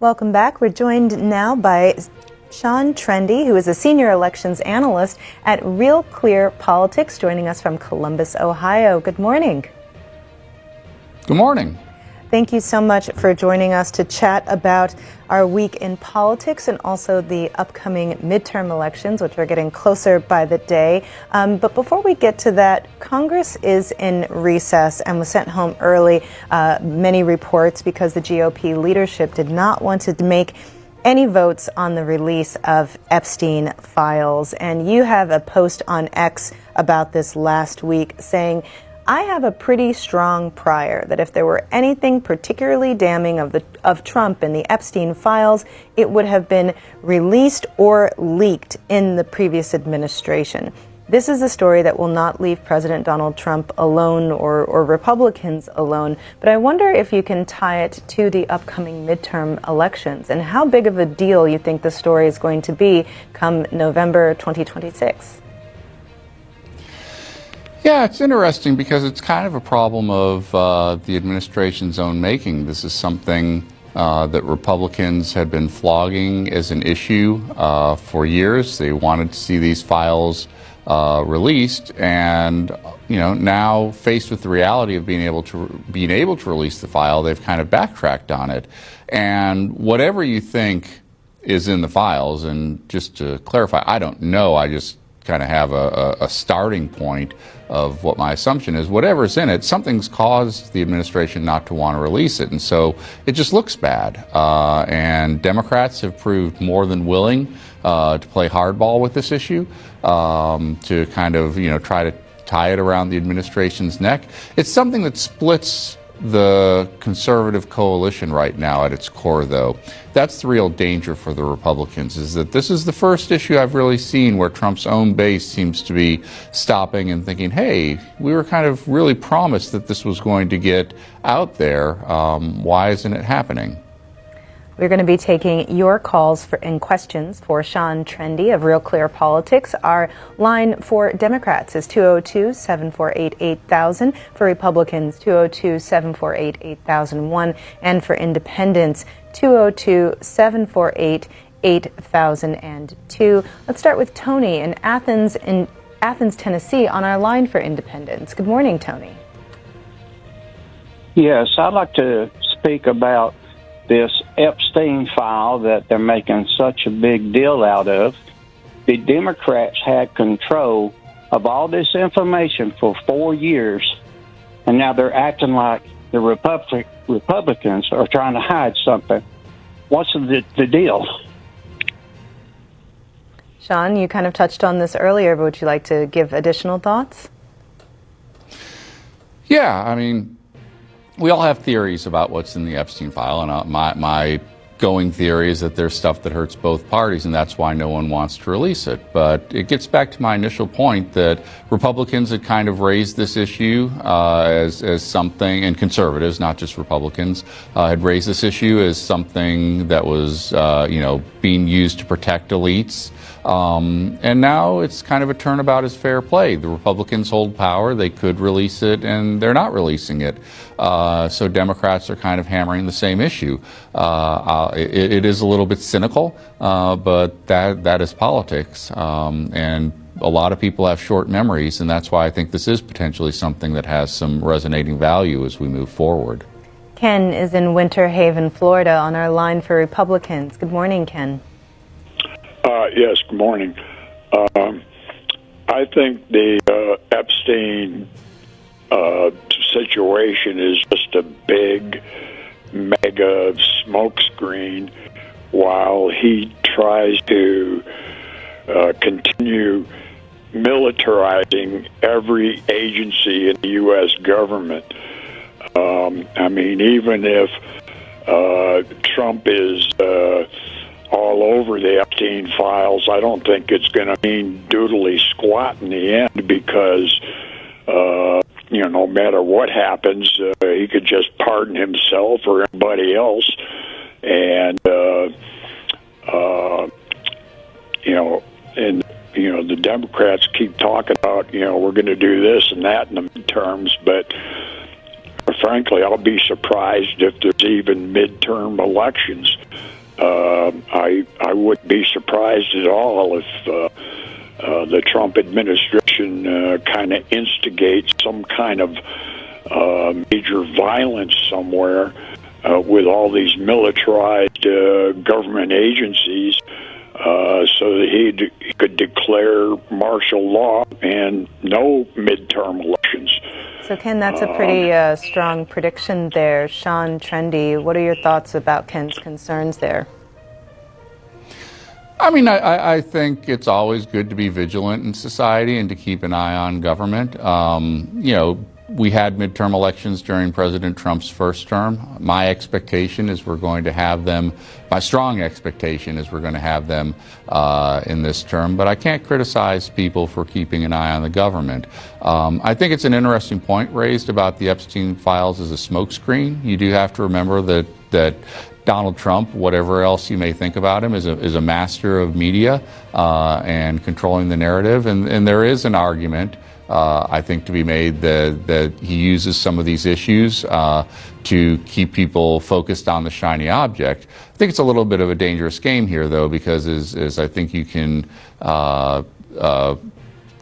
Welcome back. We're joined now by Sean Trende, who is a senior elections analyst at Real Clear Politics, joining us from Columbus, Ohio. Good morning. Good morning. Thank you so much for joining us to chat about our week in politics and also the upcoming midterm elections, which are getting closer by the day. But before we get to that, Congress is in recess and was sent home early. Many reports because the GOP leadership did not want to make any votes on the release of Epstein files. And you have a post on X about this last week saying, I have a pretty strong prior that if there were anything particularly damning of Trump in the Epstein files, it would have been released or leaked in the previous administration. This is a story that will not leave President Donald Trump alone or Republicans alone, but I wonder if you can tie it to the upcoming midterm elections and how big of a deal you think the story is going to be come November 2026. Yeah, it's interesting because it's kind of a problem of the administration's own making. This is something that Republicans had been flogging as an issue for years. They wanted to see these files released, and now faced with the reality of being able to release the file, they've kind of backtracked on it. And whatever you think is in the files, and just to clarify, I don't know. I just kind of have a starting point of what my assumption is. Whatever's in it, something's caused the administration not to want to release it, and so it just looks bad. And Democrats have proved more than willing to play hardball with this issue, to kind of try to tie it around the administration's neck. It's something that splits the conservative coalition right now at its core, though. That's the real danger for the Republicans, is that this is the first issue I've really seen where Trump's own base seems to be stopping and thinking, hey, we were kind of really promised that this was going to get out there. Why isn't it happening? We're going to be taking your calls and questions for Sean Trende of Real Clear Politics. Our line for Democrats is 202-748-8000. For Republicans, 202-748-8001. And for Independents, 202-748-8002. Let's start with Tony in Athens, Tennessee, on our line for Independents. Good morning, Tony. Yes, I'd like to speak about this Epstein file that they're making such a big deal out of. The Democrats had control of all this information for 4 years, and now they're acting like the Republicans are trying to hide something. What's the deal? Sean, you kind of touched on this earlier, but would you like to give additional thoughts? Yeah, I mean, we all have theories about what's in the Epstein file, and my going theory is that there's stuff that hurts both parties, and that's why no one wants to release it. But it gets back to my initial point that Republicans had kind of raised this issue as something, and conservatives, not just Republicans, had raised this issue as something that was being used to protect elites. And now it's kind of a turnabout as fair play. The Republicans hold power. They could release it, and they're not releasing it. So Democrats are kind of hammering the same issue. It is a little bit cynical, but that is politics. And a lot of people have short memories, and that's why I think this is potentially something that has some resonating value as we move forward. Ken is in Winter Haven, Florida, on our line for Republicans. Good morning, Ken. Yes, good morning. I think the Epstein situation is just a big, mega smokescreen while he tries to continue militarizing every agency in the U.S. government. I mean, even if Trump is all over the Epstein files, I don't think it's going to mean doodly squat in the end, because no matter what happens, he could just pardon himself or anybody else, and the Democrats keep talking about we're going to do this and that in the midterms, but frankly, I'll be surprised if there's even midterm elections. I wouldn't be surprised at all if the Trump administration kind of instigates some kind of major violence somewhere with all these militarized government agencies, so that he could declare martial law and no midterm elections. So, Ken, that's a pretty strong prediction there. Sean Trende, what are your thoughts about Ken's concerns there? I mean, I think it's always good to be vigilant in society and to keep an eye on government. We had midterm elections during President Trump's first term. My expectation is we're going to have them, my strong expectation is we're going to have them in this term, but I can't criticize people for keeping an eye on the government. I think it's an interesting point raised about the Epstein files as a smokescreen. You do have to remember that Donald Trump, whatever else you may think about him, is a master of media and controlling the narrative, and there is an argument I think to be made that he uses some of these issues to keep people focused on the shiny object. I think it's a little bit of a dangerous game here, though, because as I think you can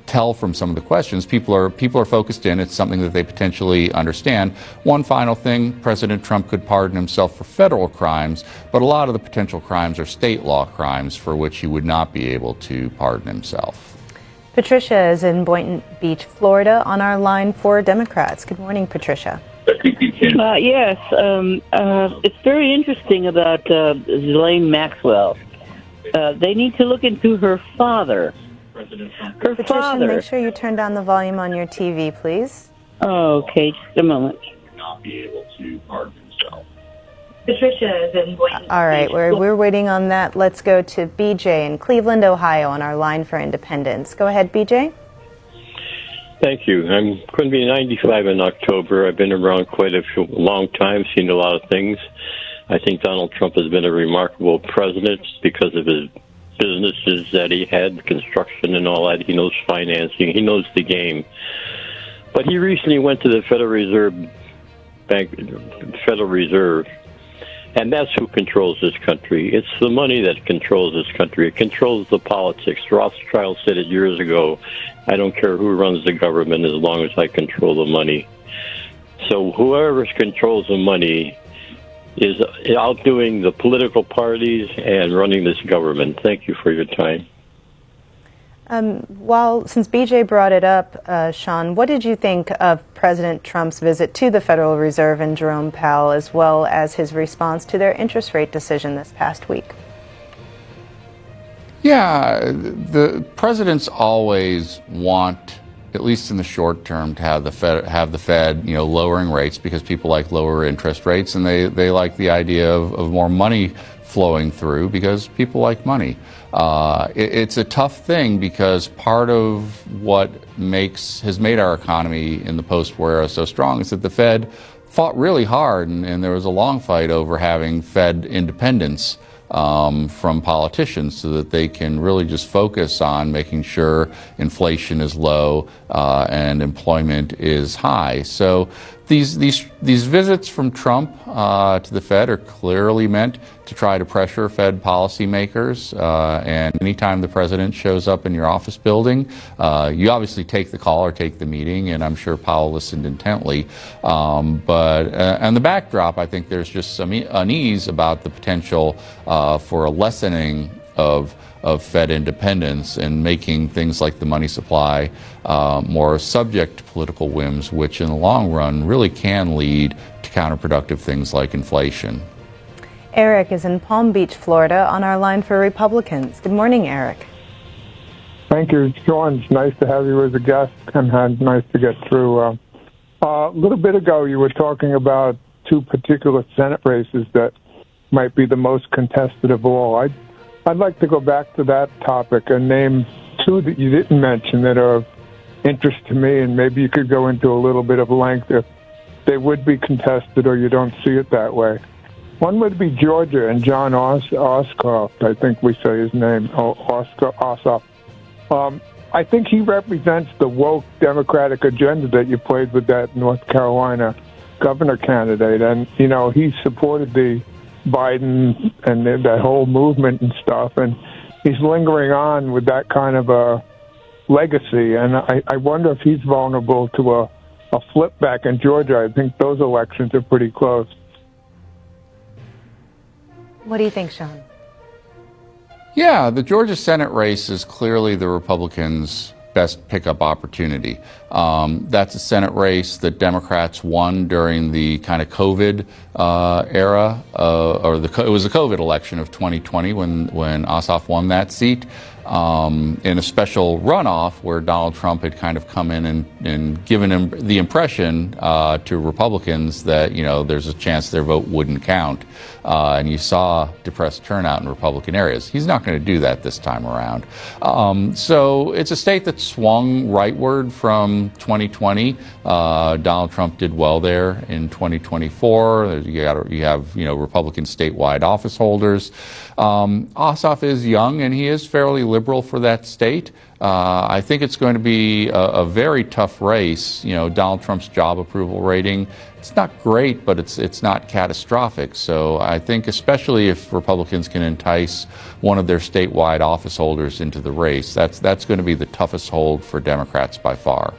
tell from some of the questions, people are focused in. It's something that they potentially understand. One final thing, President Trump could pardon himself for federal crimes, but a lot of the potential crimes are state law crimes for which he would not be able to pardon himself. Patricia is in Boynton Beach, Florida, on our line for Democrats. Good morning, Patricia. Yes, it's very interesting about Ghislaine Maxwell. They need to look into her father. Her Patricia, father. make sure you turn down the volume on your TV, please. Okay, just a moment. Not be able to pardon himself. Patricia is in Boynton. All right, we're waiting on that. Let's go to BJ in Cleveland, Ohio, on our line for Independence. Go ahead, BJ. Thank you. I'm going to be 95 in October. I've been around quite a long time, seen a lot of things. I think Donald Trump has been a remarkable president because of his businesses that he had, construction and all that. He knows financing. He knows the game. But he recently went to the Federal Reserve, and that's who controls this country. It's the money that controls this country. It controls the politics. Rothschild said it years ago, I don't care who runs the government as long as I control the money. So whoever controls the money is outdoing the political parties and running this government. Thank you for your time. Since BJ brought it up, Sean, what did you think of President Trump's visit to the Federal Reserve and Jerome Powell, as well as his response to their interest rate decision this past week? Yeah, the presidents always want, at least in the short term, to have the Fed, lowering rates because people like lower interest rates, and they like the idea of more money flowing through because people like money. It's a tough thing because part of what has made our economy in the post-war era so strong is that the Fed fought really hard, and there was a long fight over having Fed independence from politicians so that they can really just focus on making sure inflation is low and employment is high. So these visits from Trump to the Fed are clearly meant to try to pressure Fed policymakers. And anytime the president shows up in your office building, you obviously take the call or take the meeting, and I'm sure Powell listened intently. But on the backdrop, I think there's just some unease about the potential for a lessening of Fed independence and making things like the money supply more subject to political whims, which in the long run really can lead to counterproductive things like inflation. Eric is in Palm Beach, Florida, on our line for Republicans. Good morning, Eric. Thank you, Sean. It's nice to have you as a guest, and nice to get through. A little bit ago, you were talking about two particular Senate races that might be the most contested of all. I'd like to go back to that topic and name two that you didn't mention that are of interest to me, and maybe you could go into a little bit of length if they would be contested or you don't see it that way. One would be Georgia and John Ossoff, I think we say his name, Ossoff. I think he represents the woke Democratic agenda that you played with that North Carolina governor candidate. And, he supported the Biden and that whole movement and stuff, and he's lingering on with that kind of a legacy. And I wonder if he's vulnerable to a flip back in Georgia. I think those elections are pretty close. What do you think, Sean? Yeah, the Georgia Senate race is clearly the Republicans' best pickup opportunity. That's a Senate race that Democrats won during the kind of COVID era, it was the COVID election of 2020 when Ossoff won that seat. In a special runoff where Donald Trump had kind of come in and given him the impression to Republicans that, there's a chance their vote wouldn't count. And you saw depressed turnout in Republican areas. He's not going to do that this time around. So it's a state that swung rightward from 2020. Donald Trump did well there in 2024. You have Republican statewide office holders. Ossoff is young and he is fairly liberal for that state. I think it's going to be a very tough race. Donald Trump's job approval rating, it's not great, but it's not catastrophic. So I think especially if Republicans can entice one of their statewide office holders into the race, that's going to be the toughest hold for Democrats by far.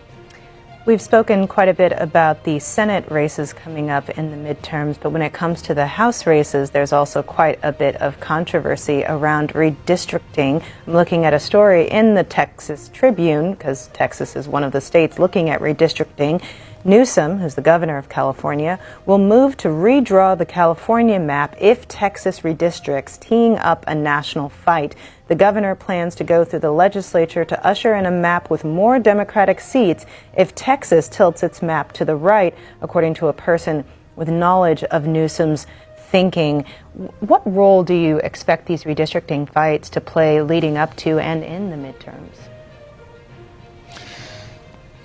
We've spoken quite a bit about the Senate races coming up in the midterms, but when it comes to the House races, there's also quite a bit of controversy around redistricting. I'm looking at a story in the Texas Tribune, because Texas is one of the states looking at redistricting. Newsom, who's the governor of California, will move to redraw the California map if Texas redistricts, teeing up a national fight. The governor plans to go through the legislature to usher in a map with more Democratic seats if Texas tilts its map to the right, according to a person with knowledge of Newsom's thinking. What role do you expect these redistricting fights to play leading up to and in the midterms?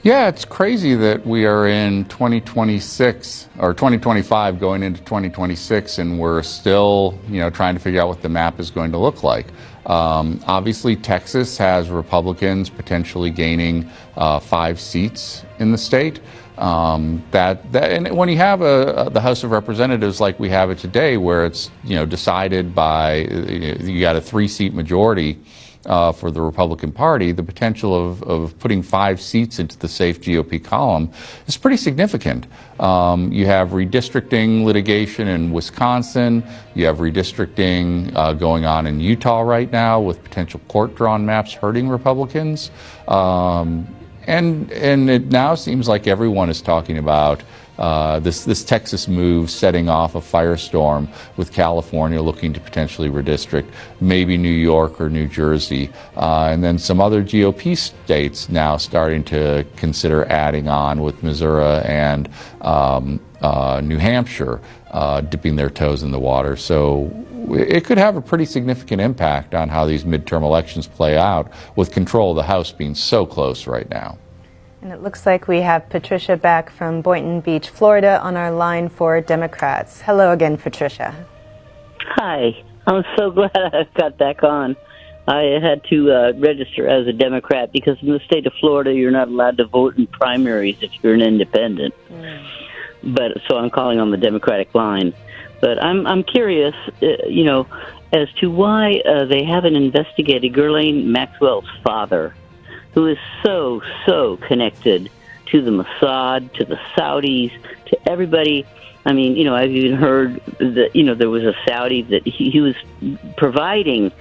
Yeah, it's crazy that we are in 2026 or 2025 going into 2026 and we're still, trying to figure out what the map is going to look like. Obviously, Texas has Republicans potentially gaining 5 seats in the state. And when you have the House of Representatives like we have it today, where it's decided by you got a 3-seat majority. For the Republican Party, the potential of putting 5 seats into the safe GOP column is pretty significant. You have redistricting litigation in Wisconsin. You have redistricting going on in Utah right now with potential court-drawn maps hurting Republicans. And it now seems like everyone is talking about this Texas move setting off a firestorm with California looking to potentially redistrict, maybe New York or New Jersey, and then some other GOP states now starting to consider adding on with Missouri and New Hampshire dipping their toes in the water. So it could have a pretty significant impact on how these midterm elections play out, with control of the House being so close right now. And it looks like we have Patricia back from Boynton Beach, Florida, on our line for Democrats. Hello again, Patricia. Hi. I'm so glad I got back on. I had to register as a Democrat because in the state of Florida, you're not allowed to vote in primaries if you're an independent. But so I'm calling on the Democratic line. But I'm curious, as to why they haven't investigated Ghislaine Maxwell's father, who is so connected to the Mossad, to the Saudis, to everybody. I mean, I've even heard that, there was a Saudi that he was providing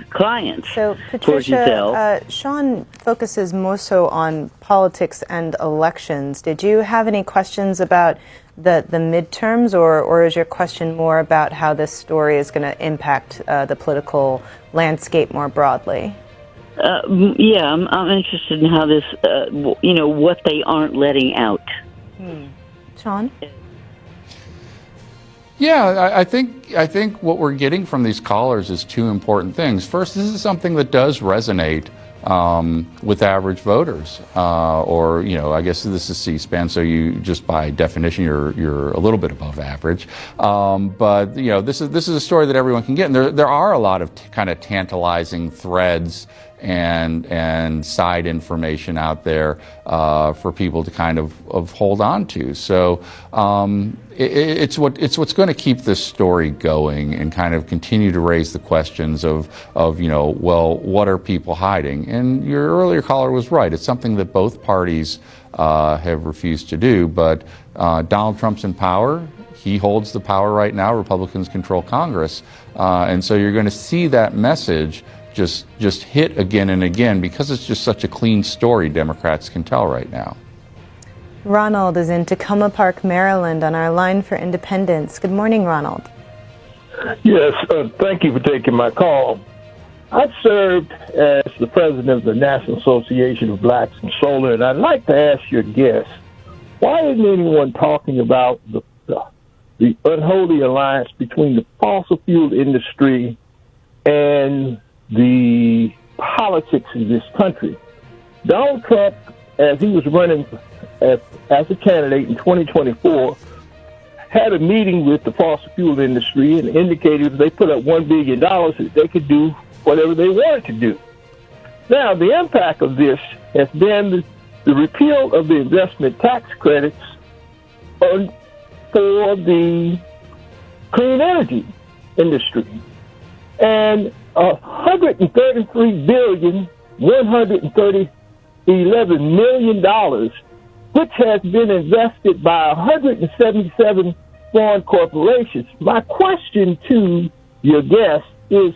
clients. So, Patricia, Sean focuses more so on politics and elections. Did you have any questions about the midterms, or is your question more about how this story is going to impact the political landscape more broadly? Yeah, I'm interested in how this, what they aren't letting out. Sean? Yeah, I think what we're getting from these callers is 2 important things. First, this is something that does resonate with average voters, or I guess this is C-SPAN, so you just by definition you're a little bit above average. But this is a story that everyone can get, and there are a lot of kind of tantalizing threads and side information out there for people to kind of hold on to. So it's what's going to keep this story going and kind of continue to raise the questions of well, what are people hiding? And your earlier caller was right. It's something that both parties have refused to do. But Donald Trump's in power. He holds the power right now. Republicans control Congress, and so you're going to see that message just hit again and again because it's just such a clean story Democrats can tell right now. Ronald is in Tacoma Park, Maryland, on our line for Independence. Good morning, Ronald. Yes, thank you for taking my call. I've served as the president of the National Association of Blacks in Solar, and I'd like to ask your guest, why isn't anyone talking about the unholy alliance between the fossil fuel industry and the politics in this country? Donald Trump, as he was running as a candidate in 2024, had a meeting with the fossil fuel industry and indicated if they put up $1 billion that they could do whatever they wanted to do. Now, the impact of this has been the repeal of the investment tax credits for the clean energy industry. And $133,111 million, which has been invested by 177 foreign corporations. My question to your guest is,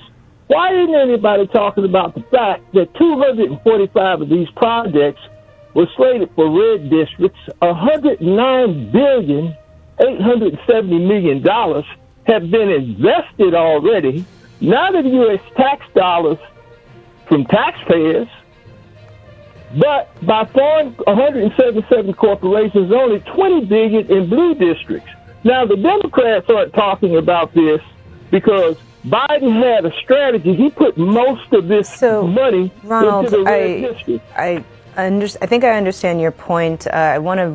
why isn't anybody talking about the fact that 245 of these projects were slated for red districts? $109,870 million have been invested already. Now the U.S. tax dollars from taxpayers, but by foreign 177 corporations, only 20 billion in blue districts. Now the Democrats aren't talking about this because Biden had a strategy. He put most of this money Ronald, into the red districts. I think I understand your point. I want to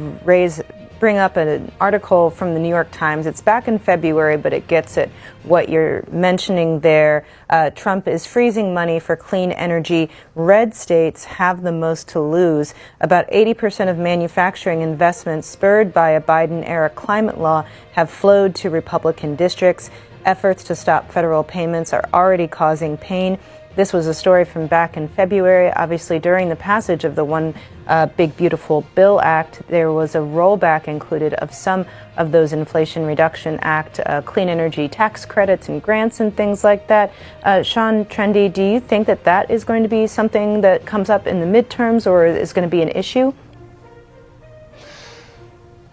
bring up an article from the New York Times. It's back in February, but it gets at what you're mentioning there. Trump is freezing money for clean energy. Red states have the most to lose. About 80% of manufacturing investments spurred by a Biden-era climate law have flowed to Republican districts. Efforts to stop federal payments are already causing pain. This was a story from back in February. Obviously, during the passage of the One Big Beautiful Bill Act, there was a rollback included of some of those Inflation Reduction Act, clean energy tax credits and grants and things like that. Sean Trende, do you think that that is going to be something that comes up in the midterms or is going to be an issue?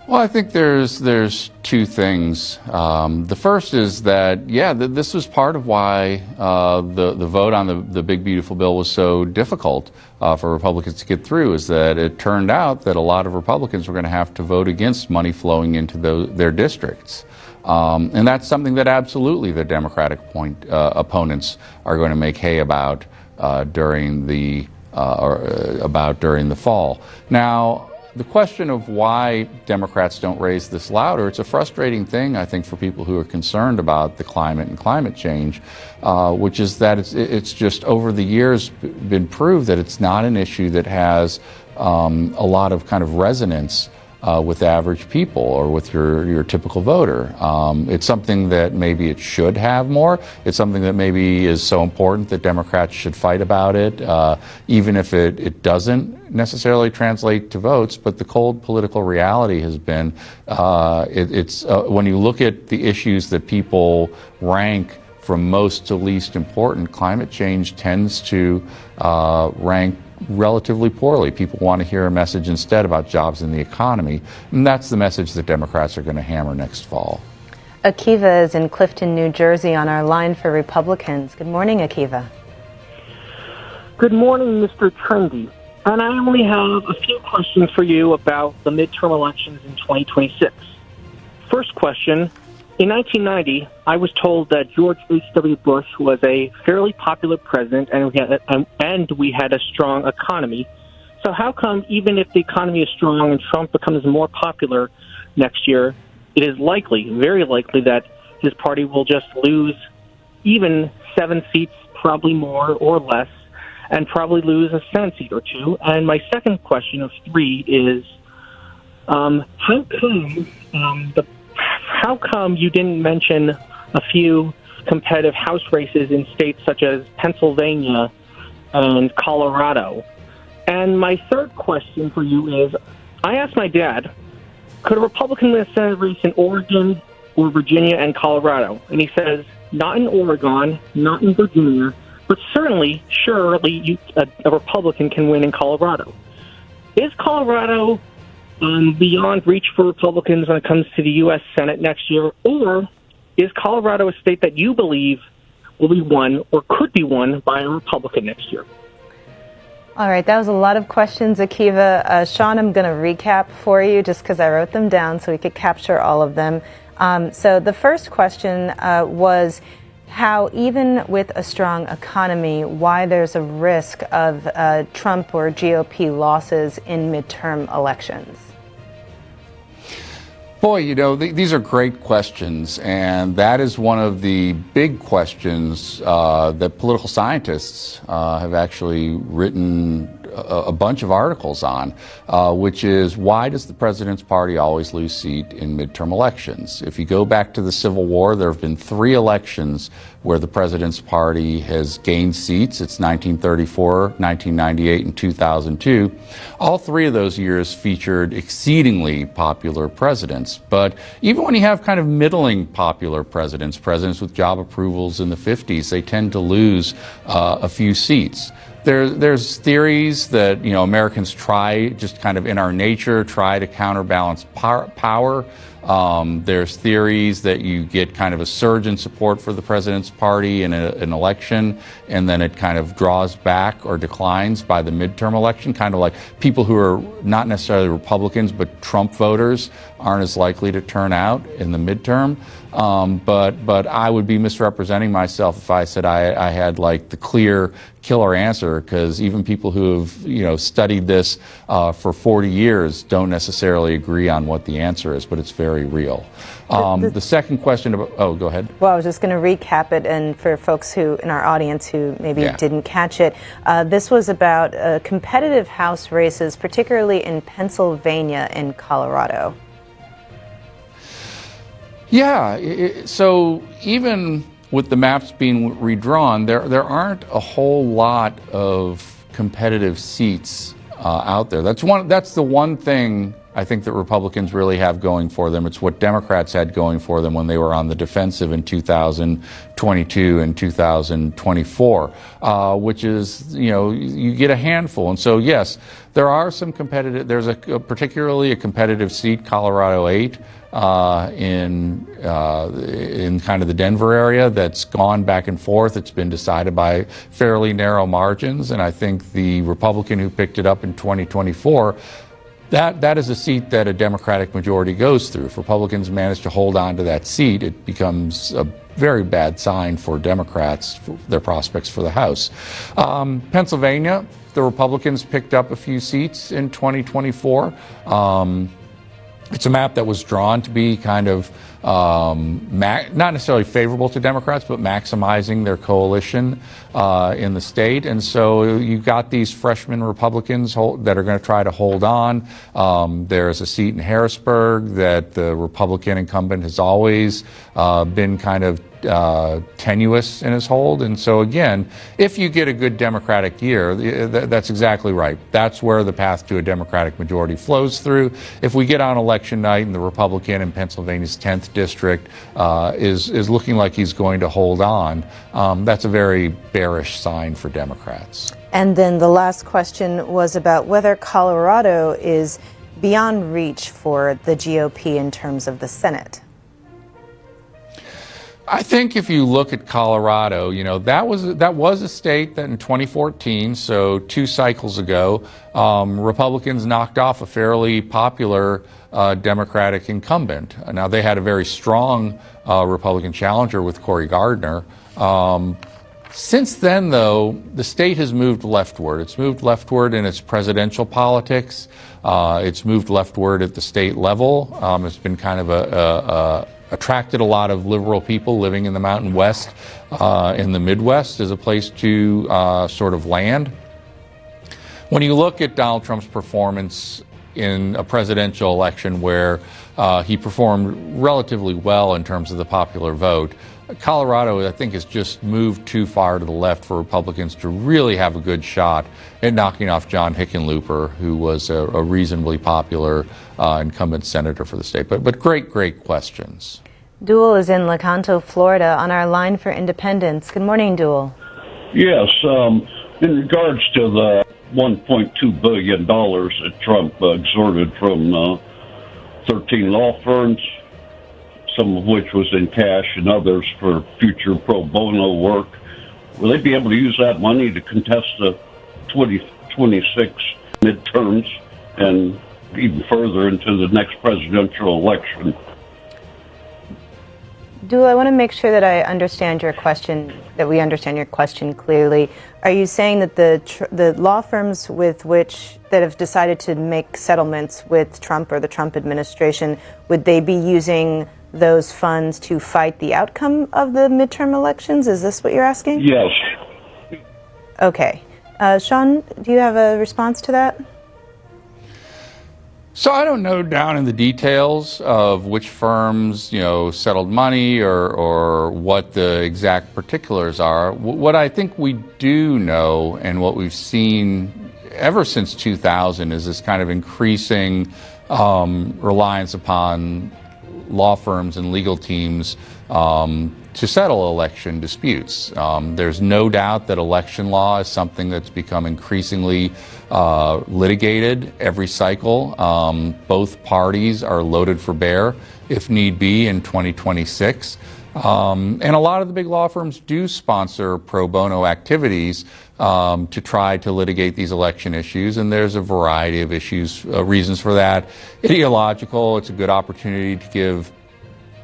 Well, I think there's two things. The first is that, this was part of why the vote on the Big Beautiful Bill was so difficult for Republicans to get through, is that it turned out that a lot of Republicans were going to have to vote against money flowing into their districts. And that's something that absolutely the Democratic opponents are going to make hay about during the fall. Now, the question of why Democrats don't raise this louder, it's a frustrating thing, I think, for people who are concerned about the climate and climate change, which is that it's just over the years been proved that it's not an issue that has a lot of kind of resonance with average people or with your typical voter. It's something that maybe it should have more. It's something that maybe is so important that Democrats should fight about it, even if it doesn't necessarily translate to votes. But the cold political reality has been, when you look at the issues that people rank from most to least important, climate change tends to rank relatively poorly. People want to hear a message instead about jobs in the economy, and that's the message that Democrats are going to hammer next fall. Akiva is in Clifton, New Jersey, on our line for Republicans. Good morning, Akiva. Good morning, Mr. Trende. And I only have a few questions for you about the midterm elections in 2026. First question. In 1990, I was told that George H.W. Bush was a fairly popular president and we had a strong economy. So how come, even if the economy is strong and Trump becomes more popular next year, it is likely, very likely, that his party will just lose even 7 seats, probably more or less, and probably lose a Senate seat or two. And my second question of three is, how come you didn't mention a few competitive House races in states such as Pennsylvania and Colorado? And my third question for you is, I asked my dad, could a Republican win a Senate race in Oregon or Virginia and Colorado? And he says, not in Oregon, not in Virginia, but surely a Republican can win in Colorado. Is Colorado beyond reach for Republicans when it comes to the U.S. Senate next year, or is Colorado a state that you believe will be won or could be won by a Republican next year? All right, that was a lot of questions, Akiva. Sean, I'm going to recap for you just because I wrote them down so we could capture all of them. So the first question was how, even with a strong economy, why there's a risk of Trump or GOP losses in midterm elections. Boy, these are great questions, and that is one of the big questions that political scientists have actually written a bunch of articles on, which is, why does the president's party always lose seat in midterm elections? If you go back to the Civil War, there have been 3 elections where the president's party has gained seats. It's 1934, 1998, and 2002. All 3 of those years featured exceedingly popular presidents. But even when you have kind of middling popular presidents with job approvals in the 50s, they tend to lose a few seats. There's theories that, Americans try, just kind of in our nature, try to counterbalance power. There's theories that you get kind of a surge in support for the president's party in an election, and then it kind of draws back or declines by the midterm election, kind of like people who are not necessarily Republicans but Trump voters aren't as likely to turn out in the midterm. But I would be misrepresenting myself if I said I had like the clear killer answer, because even people who have studied this for 40 years don't necessarily agree on what the answer is, but it's very real. The second question about, go ahead. Well, I was just going to recap it, and for folks who in our audience who maybe didn't catch it, this was about competitive House races, particularly in Pennsylvania and Colorado. Yeah, so even with the maps being redrawn, there aren't a whole lot of competitive seats out there. That's the one thing I think that Republicans really have going for them. It's what Democrats had going for them when they were on the defensive in 2022 and 2024, which is, you get a handful. And so, yes, there are some competitive, there's particularly a competitive seat, Colorado 8, in kind of the Denver area, that's gone back and forth. It's been decided by fairly narrow margins, and I think the Republican who picked it up in 2024, that is a seat that a Democratic majority goes through. If Republicans manage to hold on to that seat, it becomes a very bad sign for Democrats, for their prospects for the House. Pennsylvania, the Republicans picked up a few seats in 2024. It's a map that was drawn to be kind of not necessarily favorable to Democrats, but maximizing their coalition in the state. And so you got these freshman Republicans that are going to try to hold on. There's a seat in Harrisburg that the Republican incumbent has always been kind of tenuous in his hold. And so again, if you get a good Democratic year, that's exactly right. That's where the path to a Democratic majority flows through. If we get on election night and the Republican in Pennsylvania's 10th district is looking like he's going to hold on, that's a very bearish sign for Democrats. And then the last question was about whether Colorado is beyond reach for the GOP in terms of the Senate. I think if you look at Colorado, that was a state that in 2014, so 2 cycles ago, Republicans knocked off a fairly popular Democratic incumbent. Now, they had a very strong Republican challenger with Cory Gardner. Since then, though, the state has moved leftward. It's moved leftward in its presidential politics. It's moved leftward at the state level. It's been kind of attracted a lot of liberal people living in the Mountain West, in the Midwest, as a place to sort of land. When you look at Donald Trump's performance in a presidential election where he performed relatively well in terms of the popular vote, Colorado, I think, has just moved too far to the left for Republicans to really have a good shot at knocking off John Hickenlooper, who was a reasonably popular incumbent senator for the state. But great questions. Dual is in Lecanto, Florida, on our line for independence. Good morning, Dual. Yes, in regards to the $1.2 billion that Trump extorted from 13 law firms, some of which was in cash and others for future pro bono work, will they be able to use that money to contest the 2026 midterms and even further into the next presidential election? Dual, I want to make sure that I understand your question, that we understand your question clearly. Are you saying that the law firms that have decided to make settlements with Trump or the Trump administration, would they be using those funds to fight the outcome of the midterm elections? Is this what you're asking? Yes. Okay. Sean, do you have a response to that? So I don't know down in the details of which firms, settled money or what the exact particulars are. What I think we do know, and what we've seen ever since 2000, is this kind of increasing reliance upon law firms and legal teams to settle election disputes. There's no doubt that election law is something that's become increasingly litigated every cycle. Both parties are loaded for bear, if need be, in 2026. And a lot of the big law firms do sponsor pro bono activities to try to litigate these election issues, and there's a variety of reasons for that. Ideological, it's a good opportunity to give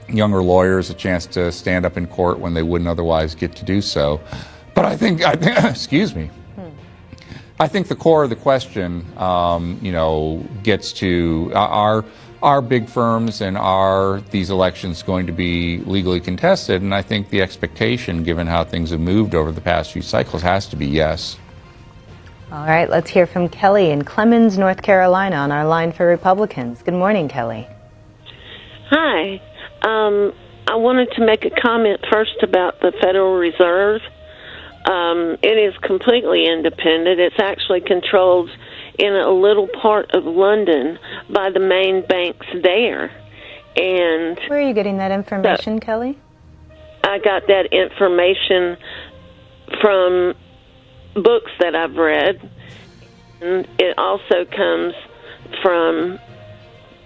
younger lawyers a chance to stand up in court when they wouldn't otherwise get to do so. But I think excuse me. I think the core of the question, gets to are big firms and are these elections going to be legally contested? And I think the expectation, given how things have moved over the past few cycles, has to be yes. All right, let's hear from Kelly in Clemens, North Carolina, on our line for Republicans. Good morning, Kelly. Hi. I wanted to make a comment first about the Federal Reserve. It is completely independent. It's actually controlled in a little part of London by the main banks there. And where are you getting that information, Kelly? I got that information from books that I've read. And it also comes from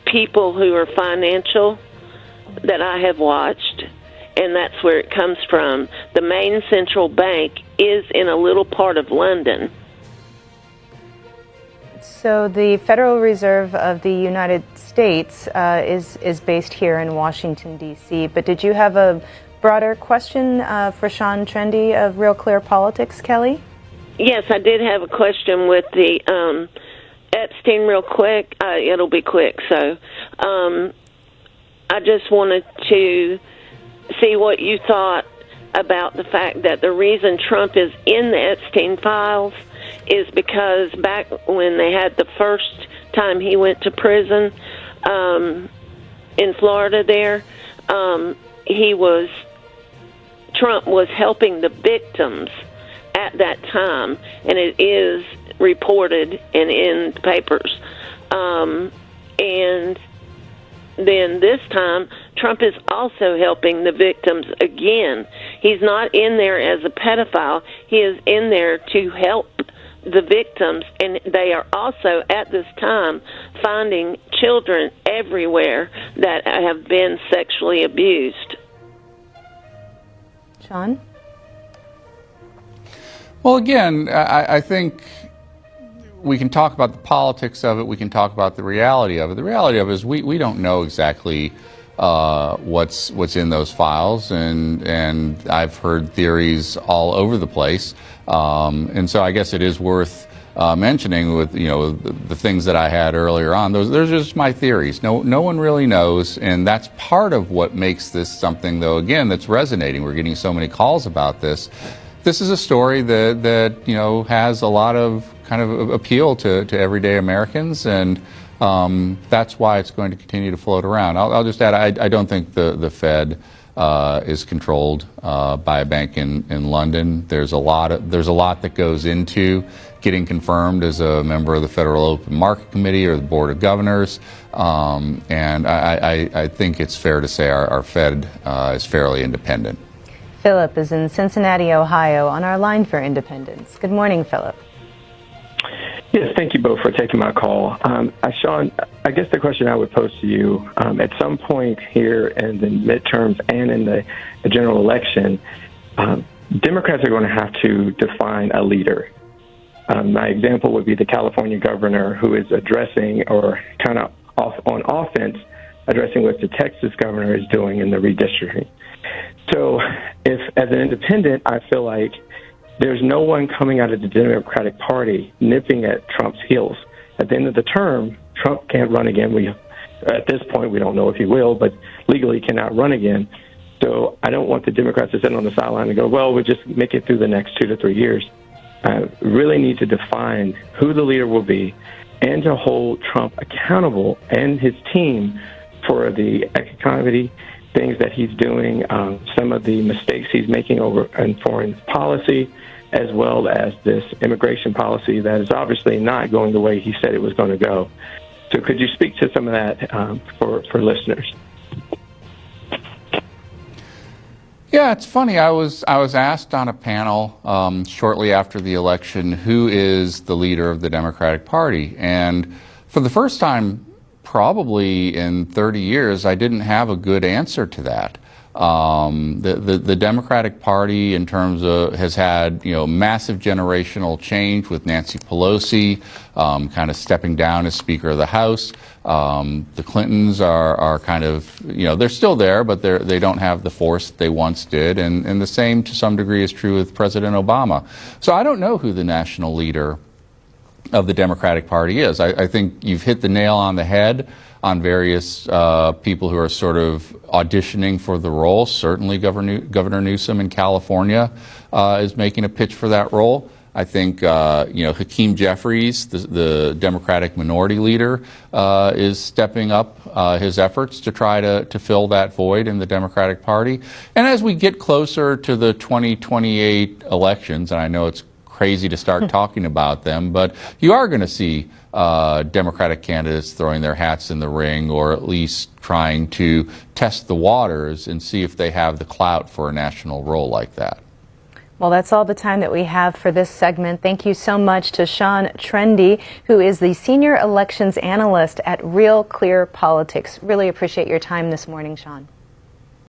people who are financial that I have watched, and that's where it comes from. The main central bank is in a little part of London. So the Federal Reserve of the United States is based here in Washington, D.C., but did you have a broader question for Sean Trende of Real Clear Politics, Kelly? Yes, I did have a question with the Epstein real quick. It'll be quick, so I just wanted to see what you thought about the fact that the reason Trump is in the Epstein files is because back when they had the first time he went to prison in Florida there, Trump was helping the victims at that time, and it is reported and in the papers. And then this time, Trump is also helping the victims again. He's not in there as a pedophile. He is in there to help the victims, and they are also, at this time, finding children everywhere that have been sexually abused. Sean? Well, again, I think we can talk about the politics of it. We can talk about the reality of it. The reality of it is we don't know exactly what's in those files, and I've heard theories all over the place. And so I guess it is worth mentioning with the things that I had earlier on. Those are just my theories. No one really knows, and that's part of what makes this something, though, again, that's resonating. We're getting so many calls about this. This is a story that has a lot of kind of appeal to everyday Americans, and that's why it's going to continue to float around. I'll just add, I don't think the Fed is controlled by a bank in London. There's a lot that goes into getting confirmed as a member of the Federal Open Market Committee or the Board of Governors, and I think it's fair to say our Fed is fairly independent. Philip is in Cincinnati, Ohio, on our line for Independence. Good morning, Philip. Yes, thank you both for taking my call. Sean, I guess the question I would pose to you, at some point here in the midterms and in the general election, Democrats are going to have to define a leader. My example would be the California governor who is addressing, or kind of on offense, addressing what the Texas governor is doing in the redistricting. So if, as an independent, I feel like there's no one coming out of the Democratic Party nipping at Trump's heels. At the end of the term, Trump can't run again. At this point, we don't know if he will, but legally cannot run again. So I don't want the Democrats to sit on the sideline and go, well, we'll just make it through the next 2 to 3 years. Really need to define who the leader will be and to hold Trump accountable and his team for the economy, things that he's doing, some of the mistakes he's making over in foreign policy, as well as this immigration policy that is obviously not going the way he said it was going to go. So could you speak to some of that for listeners? Yeah, it's funny. I was asked on a panel shortly after the election, who is the leader of the Democratic Party? And for the first time probably in 30 years, I didn't have a good answer to that. The Democratic Party, in terms of, has had massive generational change with Nancy Pelosi kind of stepping down as Speaker of the House. The Clintons are kind of they're still there, but they don't have the force that they once did, and the same to some degree is true with President Obama. So I don't know who the national leader of the Democratic Party is. I think you've hit the nail on the head on various people who are sort of auditioning for the role. Certainly Governor Newsom in California is making a pitch for that role. I think Hakeem Jeffries, the Democratic minority leader, is stepping up his efforts to try to fill that void in the Democratic Party. And as we get closer to the 2028 elections, and I know it's crazy to start talking about them, but you are going to see Democratic candidates throwing their hats in the ring, or at least trying to test the waters and see if they have the clout for a national role like that. Well, that's all the time that we have for this segment. Thank you so much to Sean Trende, who is the Senior Elections Analyst at Real Clear Politics. Really appreciate your time this morning, Sean.